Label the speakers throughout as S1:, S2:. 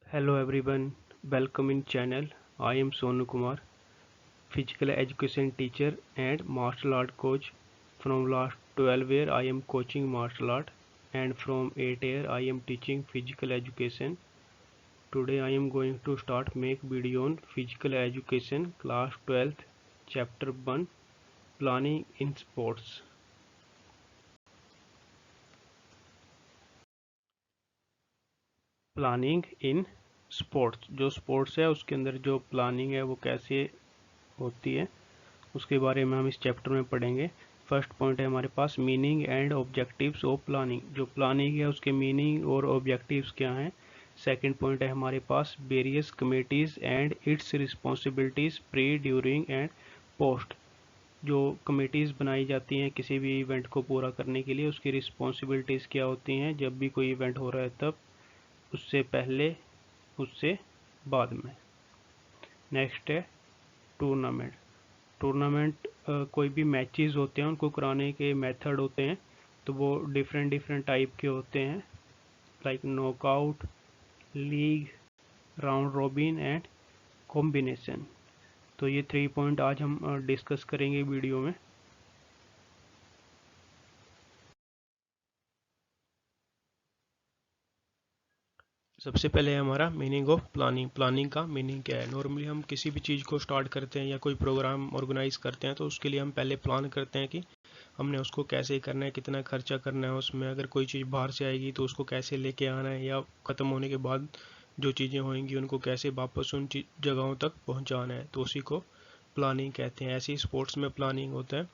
S1: Hello everyone, welcome in channel. I am Sonu Kumar, physical education teacher and martial art coach. From last 12 year I am coaching martial art and from 8 year I am teaching physical education. Today I am going to start make video on physical education class 12th chapter 1 planning in sports. Planning in sports, जो sports है उसके अंदर जो planning है वो कैसे होती है उसके बारे में हम इस चैप्टर में पढ़ेंगे। फर्स्ट पॉइंट है हमारे पास meaning and objectives of planning, जो प्लानिंग है उसके मीनिंग और ऑब्जेक्टिव्स क्या हैं। सेकंड पॉइंट है हमारे पास various committees and its responsibilities pre, during and post, जो कमेटीज़ बनाई जाती हैं किसी भी इवेंट को पूरा करने के लिए उसकी रिस्पॉन्सिबिलिटीज़ क्या होती हैं जब भी कोई इवेंट हो रहा है तब, उससे पहले, उससे बाद में। नेक्स्ट है टूर्नामेंट। टूर्नामेंट कोई भी मैचेस होते हैं उनको कराने के मेथड होते हैं, तो वो डिफरेंट डिफरेंट टाइप के होते हैं, like knockout, league, round robin and combination. तो ये 3 पॉइंट आज हम डिस्कस करेंगे वीडियो में। सबसे पहले हमारा मीनिंग ऑफ प्लानिंग। प्लानिंग का मीनिंग क्या है? नॉर्मली हम किसी भी चीज़ को स्टार्ट करते हैं या कोई प्रोग्राम ऑर्गेनाइज करते हैं तो उसके लिए हम पहले प्लान करते हैं कि हमने उसको कैसे करना है, कितना खर्चा करना है उसमें, अगर कोई चीज़ बाहर से आएगी तो उसको कैसे लेके आना है, या ख़त्म होने के बाद जो चीज़ें होंगी उनको कैसे वापस उन जगहों तक पहुँचाना है, तो उसी को प्लानिंग कहते हैं। ऐसे ही स्पोर्ट्स में प्लानिंग होता है।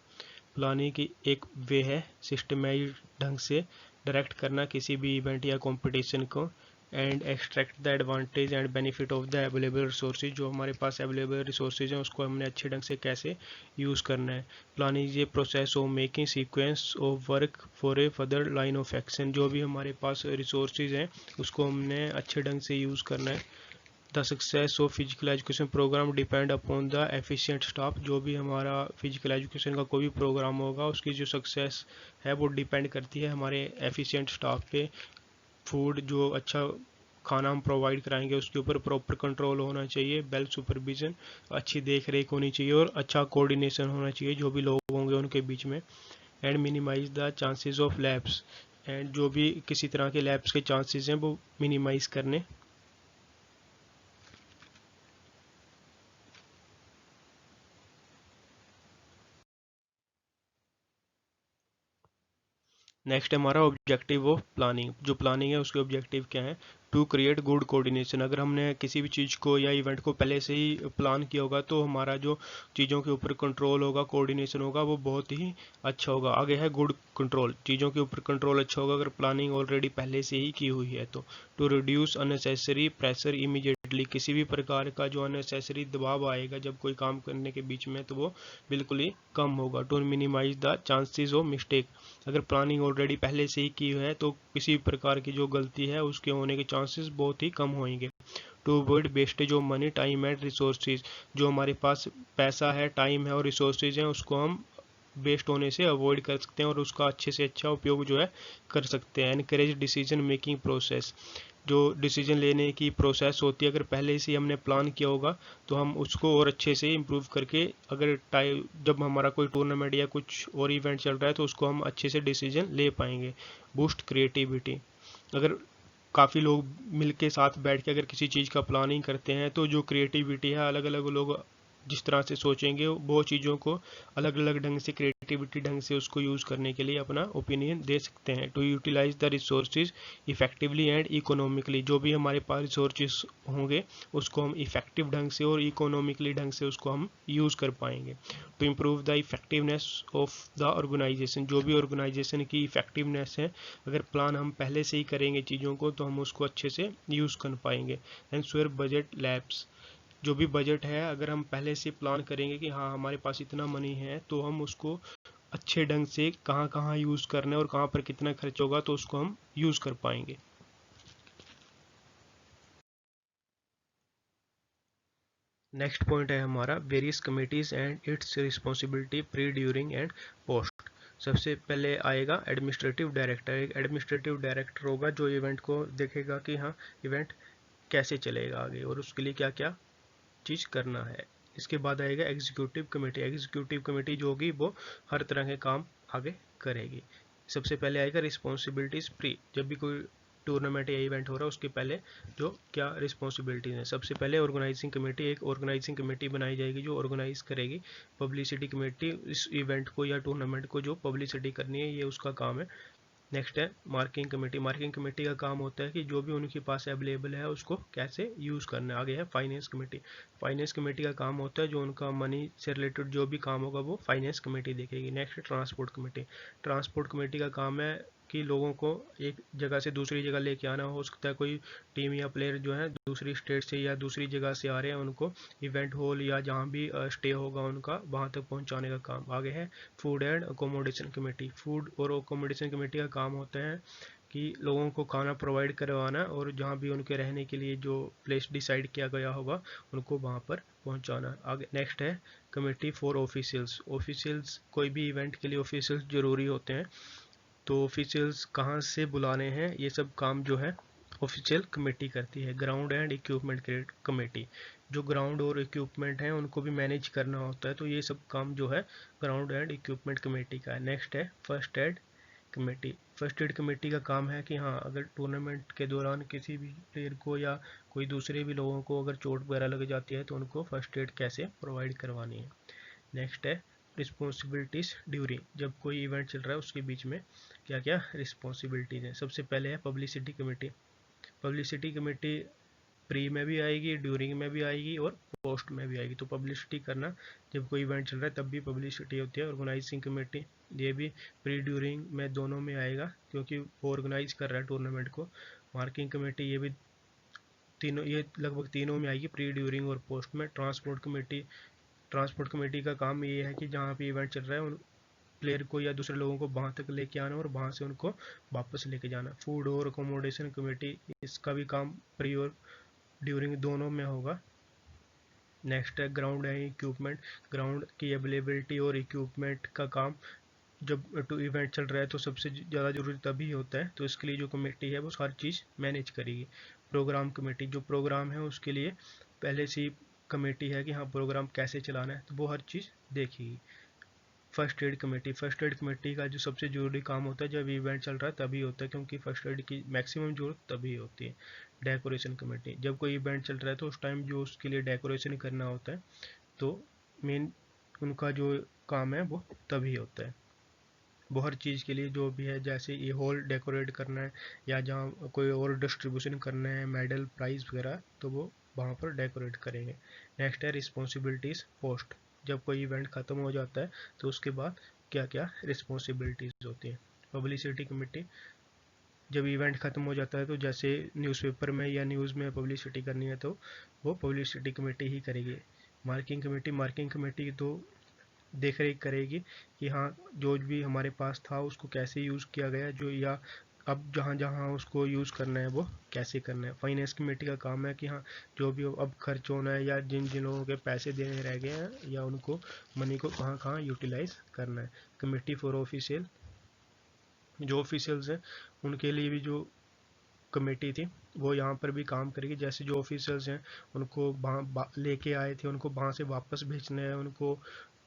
S1: प्लानिंग की एक वे है सिस्टमाइज ढंग से डायरेक्ट करना किसी भी इवेंट या कंपटीशन को, and extract the advantage and benefit of the available resources, जो हमारे पास अवेलेबल रिसोर्सेज हैं उसको हमने अच्छे ढंग से कैसे यूज़ करना है। Planning is a process of making sequence of work for a further line of action, जो भी हमारे पास रिसोर्सेज हैं उसको हमने अच्छे ढंग से यूज़ करना है। The success of physical education programme depend upon the efficient staff, जो भी हमारा फिजिकल एजुकेशन का कोई भी प्रोग्राम होगा उसकी जो सक्सेस है वो डिपेंड करती है हमारे एफिशिएंट स्टाफ पे। फूड, जो अच्छा खाना हम प्रोवाइड कराएंगे उसके ऊपर प्रॉपर कंट्रोल होना चाहिए, वेल सुपरविजन, अच्छी देख रेख होनी चाहिए और अच्छा कोऑर्डिनेशन होना चाहिए जो भी लोग होंगे उनके बीच में। And minimise the chances of labs, and जो भी किसी तरह के लैब्स के चांसेस हैं वो मिनिमाइज करने। नेक्स्ट हमारा ऑब्जेक्टिव ऑफ प्लानिंग। जो प्लानिंग है उसके ऑब्जेक्टिव क्या है? To create good coordination. अगर हमने किसी भी चीज़ को या इवेंट को पहले से ही प्लान किया होगा तो हमारा जो चीज़ों के ऊपर कंट्रोल होगा, कोऑर्डिनेशन होगा, वो बहुत ही अच्छा होगा। आगे है गुड कंट्रोल, चीज़ों के ऊपर कंट्रोल अच्छा होगा अगर प्लानिंग ऑलरेडी पहले से ही की हुई है तो। To reduce unnecessary pressure immediately, किसी भी प्रकार का जो अननेसेसरी दबाव आएगा जब कोई काम करने के बीच में तो वो बिल्कुल ही कम होगा। To minimise the chances of mistake, अगर प्लानिंग ऑलरेडी पहले से ही की है तो किसी प्रकार की जो गलती है उसके होने के चांसेस बहुत ही कम होंगे। To avoid wastage of money, time and resources, जो हमारे पास पैसा है, टाइम है और रिसोर्सेज हैं उसको हम वेस्ट होने से अवॉइड कर सकते हैं और उसका अच्छे से अच्छा उपयोग जो है कर सकते हैं। एनकरेज डिसीजन मेकिंग प्रोसेस, जो डिसीजन लेने की प्रोसेस होती है अगर पहले से हमने प्लान किया होगा तो हम उसको और अच्छे से इम्प्रूव करके, अगर टाइम जब हमारा कोई टूर्नामेंट या कुछ और इवेंट चल रहा है तो उसको हम अच्छे से डिसीजन ले पाएंगे। बूस्ट क्रिएटिविटी, अगर काफ़ी लोग मिलके साथ बैठ के अगर किसी चीज़ का प्लानिंग करते हैं तो जो क्रिएटिविटी है, अलग अलग लोग जिस तरह से सोचेंगे वो चीज़ों को अलग अलग ढंग से, क्रिएटिविटी ढंग से उसको यूज़ करने के लिए अपना ओपिनियन दे सकते हैं। To utilise the resources effectively and economically, जो भी हमारे पास रिसोर्सेज होंगे उसको हम इफेक्टिव ढंग से और इकोनॉमिकली ढंग से उसको हम यूज़ कर पाएंगे। To improve the effectiveness of the organisation, जो भी ऑर्गेनाइजेशन की इफेक्टिवनेस है अगर प्लान हम पहले से ही करेंगे चीज़ों को तो हम उसको अच्छे से यूज़ कर पाएंगे। एंड बजट लैब्स, जो भी बजट है अगर हम पहले से प्लान करेंगे कि हाँ हमारे पास इतना मनी है तो हम उसको अच्छे ढंग से कहाँ कहाँ यूज़ करना है और कहाँ पर कितना खर्च होगा तो उसको हम यूज़ कर पाएंगे। नेक्स्ट पॉइंट है हमारा various committees and it's responsibility pre, during and post. सबसे पहले आएगा एडमिनिस्ट्रेटिव डायरेक्टर। एक एडमिनिस्ट्रेटिव डायरेक्टर होगा जो इवेंट को देखेगा कि हाँ इवेंट कैसे चलेगा आगे और उसके लिए क्या क्या चीज़ करना है। इसके बाद आएगा एग्जीक्यूटिव कमेटी। एग्जीक्यूटिव कमेटी जो होगी वो हर तरह के काम आगे करेगी। सबसे पहले आएगा रिस्पॉन्सिबिलिटीज प्री। जब भी कोई टूर्नामेंट या इवेंट हो रहा है उसके पहले जो क्या रिस्पॉन्सिबिलिटीज हैं। सबसे पहले ऑर्गेनाइजिंग कमेटी, एक ऑर्गेनाइजिंग कमेटी बनाई जाएगी जो ऑर्गेनाइज करेगी। पब्लिसिटी कमेटी, इस इवेंट को या टूर्नामेंट को जो पब्लिसिटी करनी है ये उसका काम है। नेक्स्ट है मार्किंग कमेटी। मार्किंग कमेटी का काम होता है कि जो भी उनके पास अवेलेबल है उसको कैसे यूज़ करना है। आगे है फाइनेंस कमेटी। फाइनेंस कमेटी का काम होता है जो उनका मनी से रिलेटेड जो भी काम होगा वो फाइनेंस कमेटी देखेगी। नेक्स्ट है ट्रांसपोर्ट कमेटी। ट्रांसपोर्ट कमेटी का काम है कि लोगों को एक जगह से दूसरी जगह लेके आना। हो सकता है कोई टीम या प्लेयर जो है दूसरी स्टेट से या दूसरी जगह से आ रहे हैं, उनको इवेंट हॉल या जहाँ भी स्टे होगा उनका वहाँ तक पहुँचाने का काम। आगे है food and accommodation committee. Food और अकोमोडेशन कमेटी का काम होता है कि लोगों को खाना प्रोवाइड करवाना और जहाँ भी उनके रहने के लिए जो प्लेस डिसाइड किया गया होगा उनको वहाँ पर पहुँचाना। आगे नेक्स्ट है कमेटी फॉर ऑफिशियल्स। ऑफिशियल्स, कोई भी इवेंट के लिए ऑफिशियल्स ज़रूरी होते हैं, तो ऑफिशियल्स कहाँ से बुलाने हैं ये सब काम जो है ऑफिशियल कमेटी करती है। ग्राउंड एंड इक्विपमेंट कमेटी, जो ग्राउंड और इक्विपमेंट हैं उनको भी मैनेज करना होता है, तो ये सब काम जो है ग्राउंड एंड इक्विपमेंट कमेटी का है। नेक्स्ट है first aid committee. First aid committee का काम है कि हाँ, अगर टूर्नामेंट के दौरान किसी भी प्लेयर को या कोई दूसरे भी लोगों को अगर चोट वगैरह लग जाती है तो उनको फर्स्ट एड कैसे प्रोवाइड करवानी है। नेक्स्ट है रिस्पॉन्सिबिलिटीज ड्यूरिंग। जब कोई इवेंट चल रहा है उसके बीच में क्या क्या रिस्पॉन्सिबिलिटीज हैं। सबसे पहले है publicity committee. Publicity committee pre में भी आएगी, ड्यूरिंग में भी आएगी और पोस्ट में भी आएगी। तो पब्लिसिटी करना, जब कोई इवेंट चल रहा है तब भी पब्लिसिटी होती है। ऑर्गेनाइजिंग कमेटी, ये भी प्री ड्यूरिंग में दोनों में आएगा क्योंकि वो ऑर्गेनाइज कर रहा है टूर्नामेंट को। मार्किंग कमेटी, ये भी तीनों, ये लगभग तीनों में आएगी, प्री ड्यूरिंग और पोस्ट में। ट्रांसपोर्ट कमेटी, ट्रांसपोर्ट कमेटी का काम ये है कि जहाँ भी इवेंट चल रहा है उन प्लेयर को या दूसरे लोगों को वहाँ तक लेके आना और वहाँ से उनको वापस लेके जाना। फूड और अकोमोडेशन कमेटी, इसका भी काम प्री और ड्यूरिंग दोनों में होगा। नेक्स्ट है ग्राउंड है इक्विपमेंट। ग्राउंड की अवेलेबिलिटी और इक्विपमेंट का काम जब टू इवेंट चल रहा है तो सबसे ज़्यादा जरूरी तभी होता है, तो इसके लिए जो कमेटी है वो सारी चीज़ मैनेज करेगी। प्रोग्राम कमेटी, जो प्रोग्राम है उसके लिए पहले से ही कमेटी है कि हाँ प्रोग्राम कैसे चलाना है, तो वो हर चीज़ देखेगी। First aid committee, first aid committee का जो सबसे ज़रूरी काम होता है जब इवेंट चल रहा है तभी होता है, क्योंकि फर्स्ट एड की मैक्सिमम जरूरत तभी होती है। डेकोरेशन कमेटी, जब कोई इवेंट चल रहा है तो उस टाइम जो उसके लिए डेकोरेशन करना होता है तो मेन उनका जो काम है वो तभी होता है। वो हर चीज़ के लिए जो भी है, जैसे ये हॉल डेकोरेट करना है या जहाँ कोई और डिस्ट्रीब्यूशन करना है, मेडल प्राइज़ वगैरह, तो वो वहाँ पर डेकोरेट करेंगे। नेक्स्ट है रिस्पॉन्सिबिलिटीज़ पोस्ट। जब कोई इवेंट ख़त्म हो जाता है तो उसके बाद क्या क्या रिस्पॉन्सिबिलिटीज़ होती हैं। पब्लिसिटी कमेटी, जब इवेंट ख़त्म हो जाता है तो जैसे न्यूज़पेपर में या न्यूज़ में पब्लिसिटी करनी है तो वो पब्लिसिटी कमेटी ही करेगी। मार्किंग कमेटी, मार्किंग कमेटी तो देख रेख करेगी कि हाँ जो भी हमारे पास था उसको कैसे यूज़ किया गया, जो या अब जहाँ जहाँ उसको यूज़ करना है वो कैसे करना है। फाइनेंस कमेटी का काम है कि हाँ जो भी अब खर्च होना है या जिन जिन लोगों के पैसे देने रह गए हैं या उनको मनी को कहाँ कहाँ यूटिलाइज करना है। कमेटी फॉर ऑफिशियल, जो ऑफिशियल्स हैं उनके लिए भी जो कमेटी थी वो यहाँ पर भी काम करेगी। जैसे जो ऑफिसर्स हैं उनको वहाँ लेके आए थे उनको वहाँ से वापस भेजना है, उनको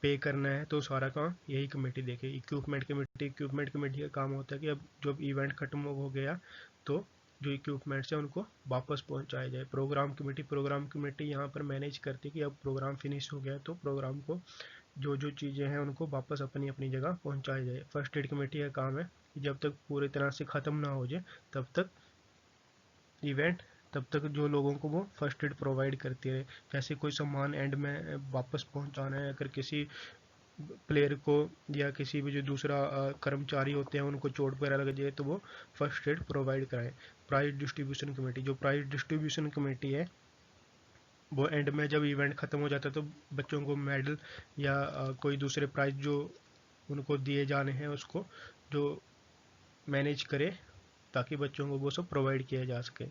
S1: पे करना है, तो सारा काम यही कमेटी देखेगी। इक्विपमेंट कमेटी, इक्विपमेंट कमेटी का काम होता है कि अब जब इवेंट खत्म हो गया तो जो इक्विपमेंट्स हैं उनको वापस पहुंचाया जाए। प्रोग्राम कमेटी, प्रोग्राम कमेटी यहाँ पर मैनेज करती है कि अब प्रोग्राम फिनिश हो गया तो प्रोग्राम को जो जो चीज़ें हैं उनको वापस अपनी अपनी जगह पहुंचाया जाए। फर्स्ट एड कमेटी का काम है कि जब तक पूरी तरह से ख़त्म ना हो जाए तब तक इवेंट, तब तक जो लोगों को वो फर्स्ट एड प्रोवाइड करती है। जैसे कोई सामान एंड में वापस पहुंचाना है, अगर किसी प्लेयर को या किसी भी जो दूसरा कर्मचारी होते हैं उनको चोट वगैरह लग जाए तो वो फर्स्ट एड प्रोवाइड कराएं। प्राइज डिस्ट्रीब्यूशन कमेटी, जो प्राइज डिस्ट्रीब्यूशन कमेटी है वो एंड में जब इवेंट ख़त्म हो जाता है तो बच्चों को मेडल या कोई दूसरे प्राइज जो उनको दिए जाने हैं उसको जो मैनेज करे ताकि बच्चों को वो सब प्रोवाइड किया जा सके।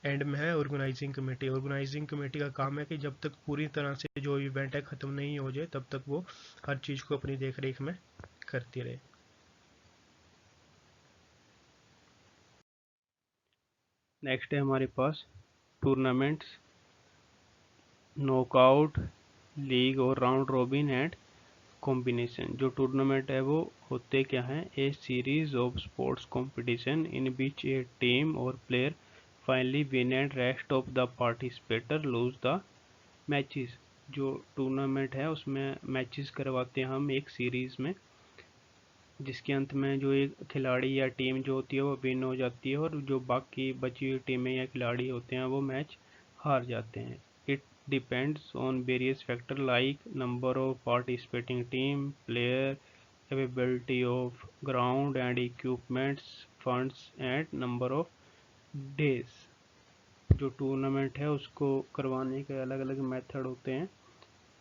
S1: एंड में है ऑर्गेनाइजिंग कमेटी। ऑर्गेनाइजिंग कमेटी का काम है कि जब तक पूरी तरह से जो इवेंट है ख़त्म नहीं हो जाए तब तक वो हर चीज़ को अपनी देख रेख में करती रहे। नेक्स्ट है हमारे पास
S2: टूर्नामेंट्स, नॉकआउट, लीग और राउंड रॉबिन एंड कॉम्बिनेशन। जो टूर्नामेंट है वो होते क्या हैं? A series of sports competition in which a team और player finally win and rest of the participator lose the matches. जो टूर्नामेंट है उसमें मैचेस करवाते हैं हम एक सीरीज में, जिसके अंत में जो एक खिलाड़ी या टीम जो होती है वो विन हो जाती है और जो बाकी बची हुई टीमें या खिलाड़ी होते हैं वो मैच हार जाते हैं। It depends on various factor like number of participating team, player, availability of ground and equipments, funds and number of days. जो टूर्नामेंट है उसको करवाने के अलग अलग मेथड होते हैं,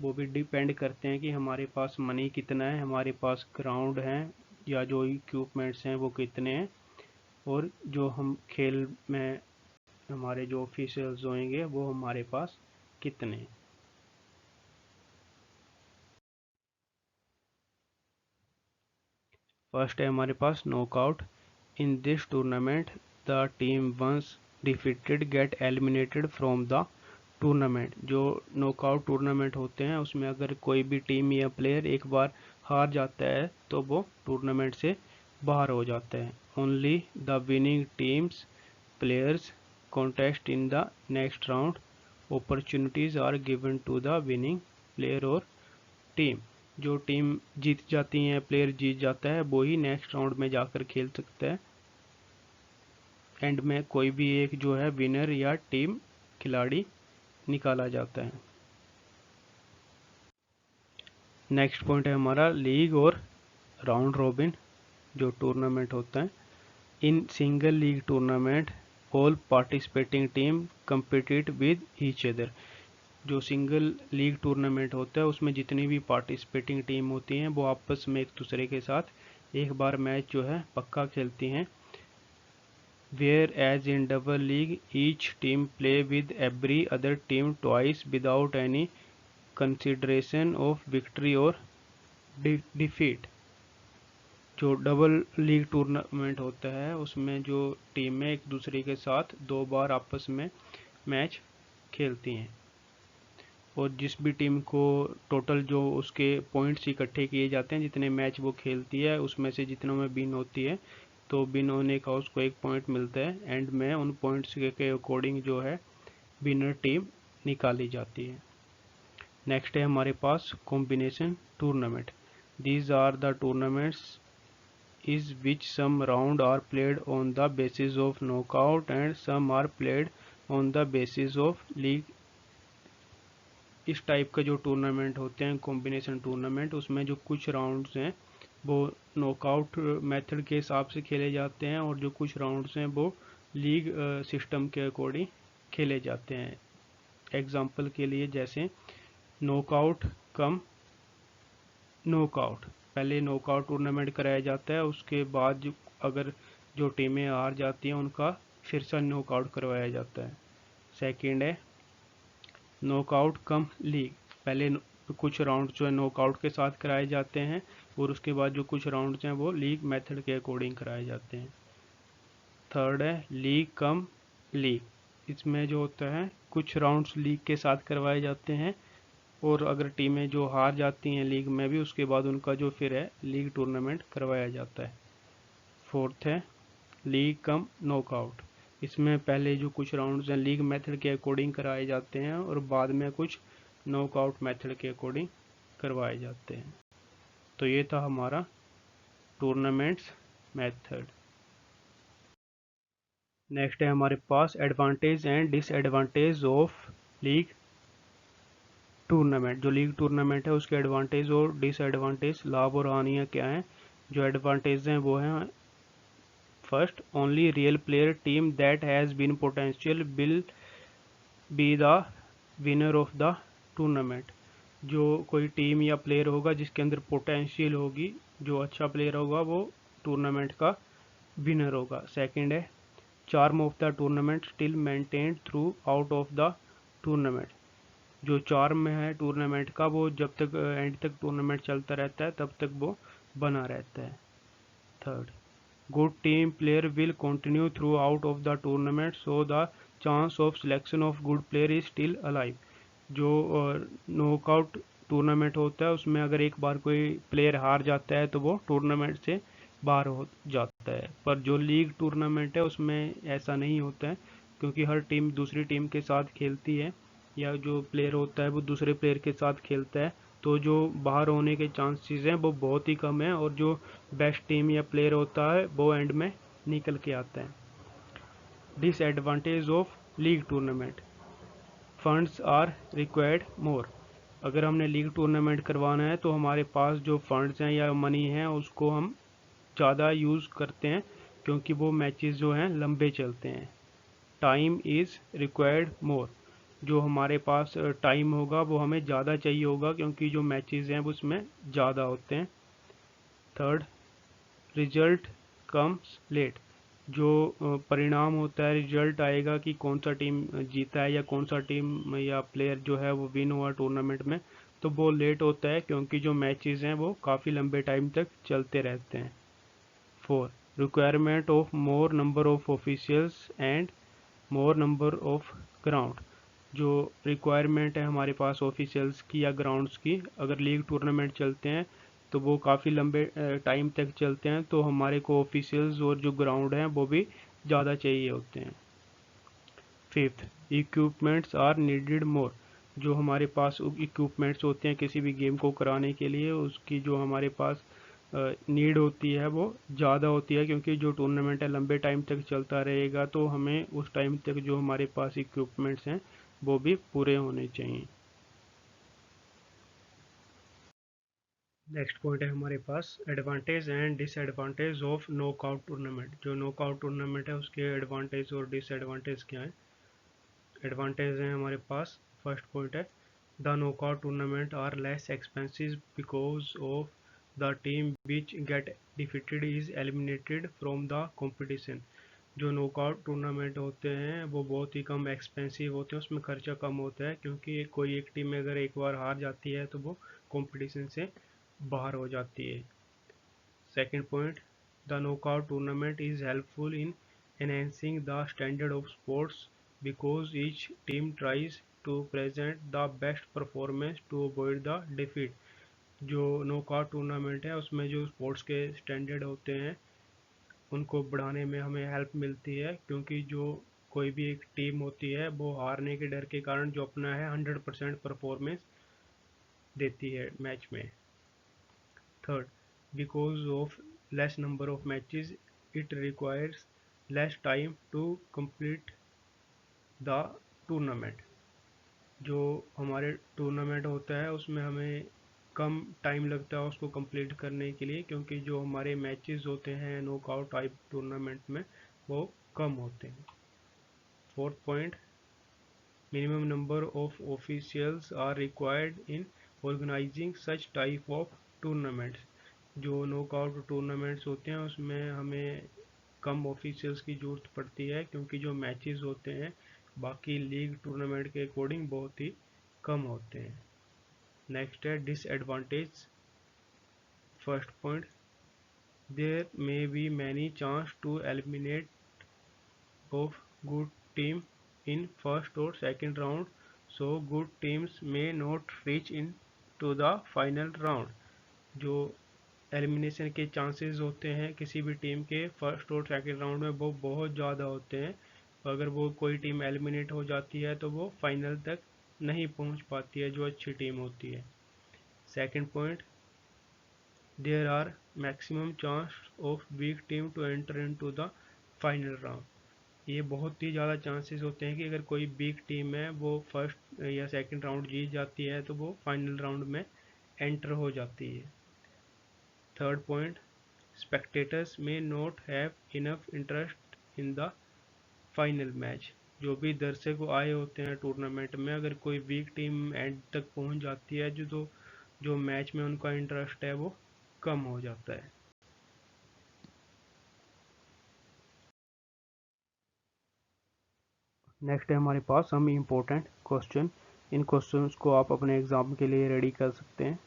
S2: वो भी डिपेंड करते हैं कि हमारे पास मनी कितना है, हमारे पास ग्राउंड है या जो इक्विपमेंट्स हैं वो कितने हैं, और जो हम खेल में हमारे जो ऑफिशियल्स होंगे वो हमारे पास कितने हैं। फर्स्ट है हमारे पास knockout. In this tournament the team once defeated get eliminated from the tournament. जो नॉकआउट टूर्नामेंट होते हैं उसमें अगर कोई भी टीम या प्लेयर एक बार हार जाता है तो वो टूर्नामेंट से बाहर हो जाता है। Only the winning teams players contest in the next round. Opportunities are given to the winning player और टीम। जो टीम जीत जाती है, प्लेयर जीत जाता है, वो ही नेक्स्ट राउंड में जाकर खेल सकता है। एंड में कोई भी एक जो है विनर या टीम खिलाड़ी निकाला जाता है। नेक्स्ट पॉइंट है हमारा लीग और राउंड रॉबिन जो टूर्नामेंट होता है। In single league tournament all participating team compete with each other. जो सिंगल लीग टूर्नामेंट होता है उसमें जितनी भी पार्टिसिपेटिंग टीम होती हैं वो आपस में एक दूसरे के साथ एक बार मैच जो है पक्का खेलती हैं। Whereas in double league each team play with every other team twice without any consideration of victory और डिफीट। जो डबल लीग टूर्नामेंट होता है उसमें जो टीमें एक दूसरे के साथ दो बार आपस में मैच खेलती हैं, और जिस भी टीम को टोटल जो उसके पॉइंट्स इकट्ठे किए जाते हैं, जितने मैच वो खेलती है उसमें से जितनों में विन होती है तो विन होने का उसको एक पॉइंट मिलता है। एंड में उन पॉइंट्स के अकॉर्डिंग जो है विनर टीम निकाली जाती है। नेक्स्ट है हमारे पास combination tournament. These are the tournaments is which some round are played on the basis of knockout and some are played on the basis of league। इस टाइप का जो टूर्नामेंट होते हैं कॉम्बिनेशन टूर्नामेंट, उसमें जो कुछ राउंड्स हैं वो नॉकआउट मेथड के हिसाब से खेले जाते हैं और जो कुछ राउंड्स हैं वो लीग सिस्टम के अकॉर्डिंग खेले जाते हैं। एग्जांपल के लिए जैसे नॉकआउट कम नॉकआउट, पहले नॉकआउट टूर्नामेंट कराया जाता है, उसके बाद अगर जो टीमें हार जाती हैं उनका फिर से नॉकआउट करवाया जाता है। सेकंड है नॉकआउट कम लीग। पहले कुछ राउंड जो है नॉकआउट के साथ कराए जाते हैं और उसके बाद जो कुछ राउंड्स हैं वो लीग मेथड के अकॉर्डिंग कराए जाते हैं। थर्ड है लीग कम लीग। इसमें जो होता है कुछ राउंड्स लीग के साथ करवाए जाते हैं और अगर टीमें जो हार जाती हैं लीग में भी उसके बाद उनका जो फिर है लीग टूर्नामेंट करवाया जाता है। फोर्थ है लीग कम नॉकआउट। इसमें पहले जो कुछ राउंड्स हैं लीग मेथड के अकॉर्डिंग कराए जाते हैं और बाद में कुछ नॉकआउट मेथड के अकॉर्डिंग करवाए जाते हैं। तो ये था हमारा टूर्नामेंट्स मेथड। नेक्स्ट है हमारे पास advantage and disadvantage of league tournament. जो लीग टूर्नामेंट है उसके एडवांटेज और डिसएडवांटेज, लाभ और हानियाँ क्या हैं। जो एडवांटेज हैं वो हैं first, only real player team that has been potential will be the winner of the tournament. जो कोई टीम या प्लेयर होगा जिसके अंदर पोटेंशियल होगी, जो अच्छा प्लेयर होगा वो टूर्नामेंट का विनर होगा। सेकंड है charm of the tournament still maintained through out of the tournament. जो चार्म है टूर्नामेंट का वो जब तक एंड तक टूर्नामेंट चलता रहता है तब तक वो बना रहता है। Third good team player will continue throughout of the tournament, so the chance of selection of good player is still alive. जो नॉकआउट टूर्नामेंट होता है उसमें अगर एक बार कोई प्लेयर हार जाता है तो वो टूर्नामेंट से बाहर हो जाता है, पर जो लीग टूर्नामेंट है उसमें ऐसा नहीं होता है, क्योंकि हर टीम दूसरी टीम के साथ खेलती है, या जो प्लेयर होता है वो दूसरे प्लेयर के साथ खेलता है, तो जो बाहर होने के चांसेस हैं वो बहुत ही कम है, और जो बेस्ट टीम या प्लेयर होता है वो एंड में निकल के आता है। Disadvantage of league tournament, funds are required more. अगर हमने लीग टूर्नामेंट करवाना है तो हमारे पास जो फंड्स हैं या मनी है उसको हम ज़्यादा यूज़ करते हैं, क्योंकि वो मैचेस जो हैं लंबे चलते हैं। टाइम इज़ रिक्वायर्ड मोर, जो हमारे पास टाइम होगा वो हमें ज़्यादा चाहिए होगा, क्योंकि जो मैचेस हैं वो उसमें ज़्यादा होते हैं। थर्ड, रिजल्ट कम्स लेट, जो परिणाम होता है, रिजल्ट आएगा कि कौन सा टीम जीता है या कौन सा टीम या प्लेयर जो है वो विन हुआ टूर्नामेंट में, तो वो लेट होता है, क्योंकि जो मैचेस हैं वो काफ़ी लंबे टाइम तक चलते रहते हैं। 4, requirement of more number of officials and more number of ground, जो रिक्वायरमेंट है हमारे पास ऑफिशियल्स की या ग्राउंड्स की, अगर लीग टूर्नामेंट चलते हैं तो वो काफ़ी लंबे टाइम तक चलते हैं, तो हमारे को ऑफिशियल्स और जो ग्राउंड हैं वो भी ज़्यादा चाहिए होते हैं। Fifth, equipments are needed more, जो हमारे पास इक्विपमेंट्स होते हैं किसी भी गेम को कराने के लिए, उसकी जो हमारे पास नीड होती है वो ज़्यादा होती है, क्योंकि जो टूर्नामेंट है लंबे टाइम तक चलता रहेगा, तो हमें उस टाइम तक जो हमारे पास इक्विपमेंट्स हैं वो भी पूरे होने चाहिए। नेक्स्ट पॉइंट है हमारे पास advantage and disadvantage of knockout tournament. जो नॉकआउट टूर्नामेंट है उसके एडवांटेज और डिसएडवांटेज क्या है। एडवांटेज है हमारे पास, फर्स्ट पॉइंट है the knockout tournament are less expensive because of the team which get defeated is eliminated from the competition. जो नॉकआउट टूर्नामेंट होते हैं वो बहुत ही कम एक्सपेंसिव होते हैं, उसमें खर्चा कम होता है, क्योंकि कोई एक टीम अगर एक बार हार जाती है तो वो कंपटीशन से बाहर हो जाती है। Second point, the knockout tournament is helpful in enhancing the standard of sports because each team tries to present the best performance to avoid the defeat। जो नॉकआउट टूर्नामेंट है उसमें जो स्पोर्ट्स के स्टैंडर्ड होते हैं उनको बढ़ाने में हमें हेल्प मिलती है, क्योंकि जो कोई भी एक टीम होती है वो हारने के डर के कारण जो अपना है 100% परफॉर्मेंस देती है मैच में। Third, because of less number of matches it requires less time to complete the tournament. जो हमारे टूर्नामेंट होता है उसमें हमें कम टाइम लगता है उसको कंप्लीट करने के लिए, क्योंकि जो हमारे मैचेस होते हैं नॉकआउट टाइप टूर्नामेंट में वो कम होते हैं। Fourth point, minimum number of officials are required in organising such type of tournaments. जो नॉकआउट टूर्नामेंट्स होते हैं उसमें हमें कम ऑफिशियल्स की ज़रूरत पड़ती है, क्योंकि जो मैचेस होते हैं बाकी लीग टूर्नामेंट के अकॉर्डिंग बहुत ही कम होते हैं। नेक्स्ट है disadvantage. First point, there may be many chance to eliminate of good team in first और second round, so good teams may not reach in to the final round. जो elimination के chances होते हैं किसी भी team के first और second round में वो बहुत ज़्यादा होते हैं, अगर वो कोई टीम एलिमिनेट हो जाती है तो वो फाइनल तक नहीं पहुंच पाती है जो अच्छी टीम होती है। Second point, there are maximum chance of weak team to enter into the final round. ये बहुत ही ज़्यादा चांसेस होते हैं कि अगर कोई वीक टीम है वो फर्स्ट या सेकंड राउंड जीत जाती है तो वो फाइनल राउंड में एंटर हो जाती है। Third point, spectators may not have enough interest in the final match। जो भी दर्शक आए होते हैं टूर्नामेंट में, अगर कोई वीक टीम एंड तक पहुंच जाती है जो मैच में उनका इंटरेस्ट है वो कम हो जाता है। नेक्स्ट है हमारे पास हम इम्पोर्टेंट क्वेश्चन। इन क्वेश्चंस को आप अपने एग्जाम के लिए रेडी कर सकते हैं।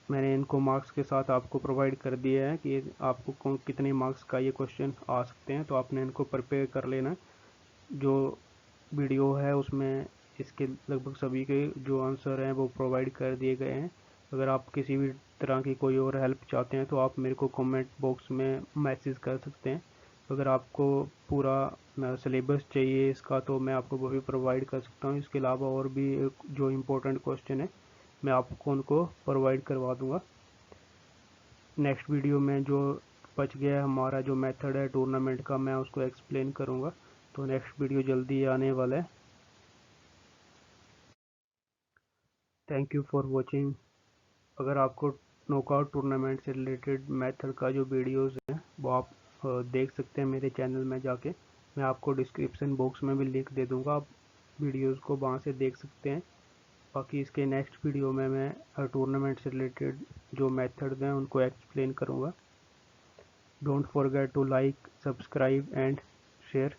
S2: मैंने इनको मार्क्स के साथ आपको प्रोवाइड कर दिया है कि आपको कितने मार्क्स का ये क्वेश्चन आ सकते हैं, तो आपने इनको प्रिपेयर कर लेना। जो वीडियो है उसमें इसके लगभग सभी के जो आंसर हैं वो प्रोवाइड कर दिए गए हैं। अगर आप किसी भी तरह की कोई और हेल्प चाहते हैं तो आप मेरे को कमेंट बॉक्स में मैसेज कर सकते हैं। अगर आपको पूरा सिलेबस चाहिए इसका तो मैं आपको वो भी प्रोवाइड कर सकता हूँ। इसके अलावा और भी जो इम्पोर्टेंट क्वेश्चन है मैं आपको उनको प्रोवाइड करवा दूँगा। नेक्स्ट वीडियो में जो बच गया हमारा जो मेथड है टूर्नामेंट का, मैं उसको एक्सप्लेन करूँगा। तो नेक्स्ट वीडियो जल्दी आने वाला है। Thank you for watching. अगर आपको नॉकआउट टूर्नामेंट से रिलेटेड मेथड का जो वीडियोस हैं वो आप देख सकते हैं मेरे चैनल में जाके। मैं आपको डिस्क्रिप्शन बॉक्स में भी लिंक दे दूँगा, आप वीडियोस को वहाँ से देख सकते हैं। बाकी इसके नेक्स्ट वीडियो में मैं टूर्नामेंट से रिलेटेड जो मेथड्स हैं उनको एक्सप्लेन करूँगा। Don't forget to like, subscribe and share.